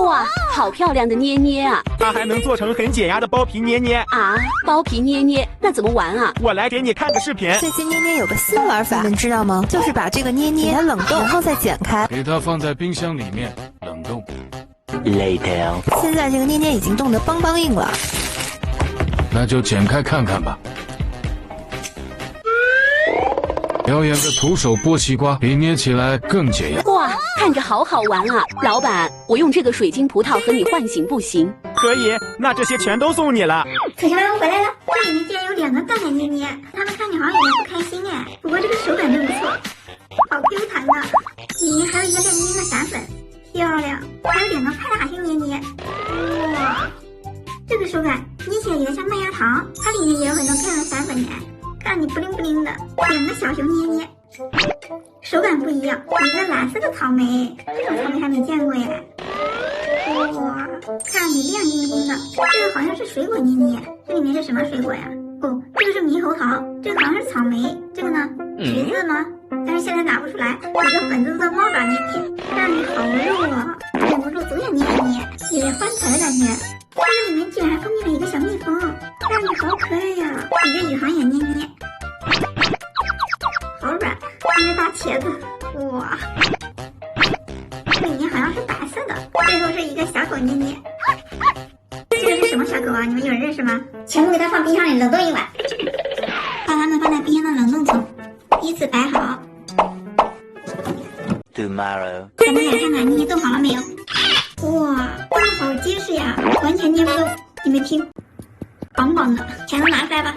哇，好漂亮的捏捏啊！它还能做成很解压的包皮捏捏啊！包皮捏捏，那怎么玩啊？我来给你看个视频。最近捏捏有个新玩法，你们知道吗？就是把这个捏捏给它冷冻，然后再剪开，给它放在冰箱里面冷冻。Later。现在这个捏捏已经冻得邦邦硬了，那就剪开看看吧。表演个徒手剥西瓜，比捏起来更解压。哇，看着好好玩啊！老板，我用这个水晶葡萄和你唤醒不行？可以，那这些全都送你了。同学们，我回来了，这里面竟然有2个蛋奶捏捏，他们看着好像有点不开心哎，不过这个手感真不错，好 Q 弹啊！里面还有一个亮晶晶的闪粉，漂亮，还有2个派大星捏捏，哇，这个手感捏起来有点像麦芽糖，它里面也有很多漂亮的闪粉哎。看你不灵不灵的2个小熊捏捏，手感不一样，一个蓝色的草莓，这种草莓还没见过耶。哇，看你亮晶晶的，这个好像是水果捏捏，这里面是什么水果呀？哦，这个是猕猴桃，这个好像是草莓，这个呢？橘子吗？但是现在拿不出来。一个粉嘟嘟的猫爪捏捏，看你好肉啊，忍不住总想捏一捏，有点翻腾的感觉。这个里面居然还封面了一个小蜜蜂，看你好可爱呀！一个宇航眼捏捏，好软，一个大茄子，哇，这里面好像是白色的，最后是一个小狗捏捏。这个是什么小狗啊？你们有人认识吗？全部给它放冰箱里冷冻一晚，把它们放在冰箱的冷冻层，依次摆好。Tomorrow。咱们来看看捏冻好了没有？哇，这个好结实呀，完全捏不动。你们听，棒棒的，全都拿出来吧。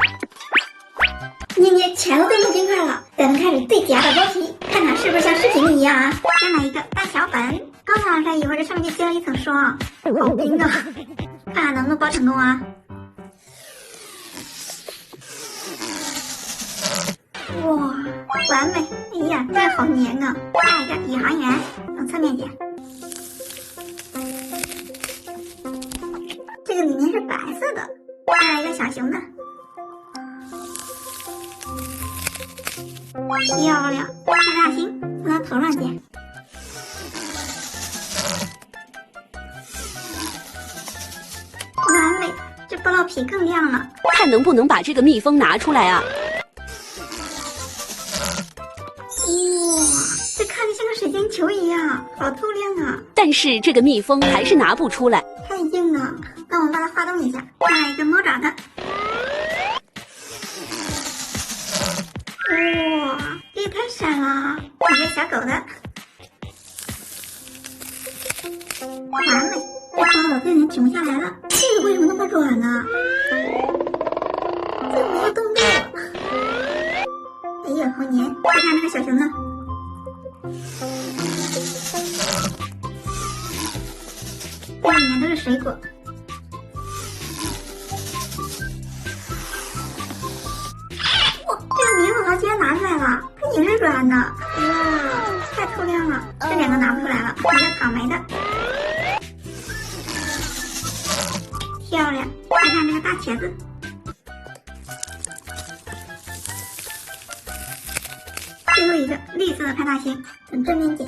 捏捏全都冻成冰块了，咱们开始最假的剥皮，看看是不是像视频里一样啊？先来一个大小粉，刚拿出来以后，这上面就结了一层霜，好冰啊！看看能不能剥成功啊？哇，完美！哎呀，这好黏啊！下一个宇航员，从侧面剪。这个里面是白色的，再来一个小熊的，漂亮！派大星，从它头上剪。完美，这剥到皮更亮了。看能不能把这个蜜蜂拿出来啊！哇，这看着像个水晶球一样，好透亮啊！但是这个蜜蜂还是拿不出来，太硬了。那我们把它化冻一下，再来一个猫爪的。哇，这也太闪了！一个小狗的，完美，这包了有点停不下来了。这个为什么那么软呢？这没有动到。哎呀，好黏！再看那个小熊的，这里面都是水果。哇，这个猕猴桃居然拿出来了，它也是软的，哇，太透亮了。这2个拿不出来了，一个草莓的，漂亮。再看这个大茄子。最后一个绿色的派大星，从正面剪。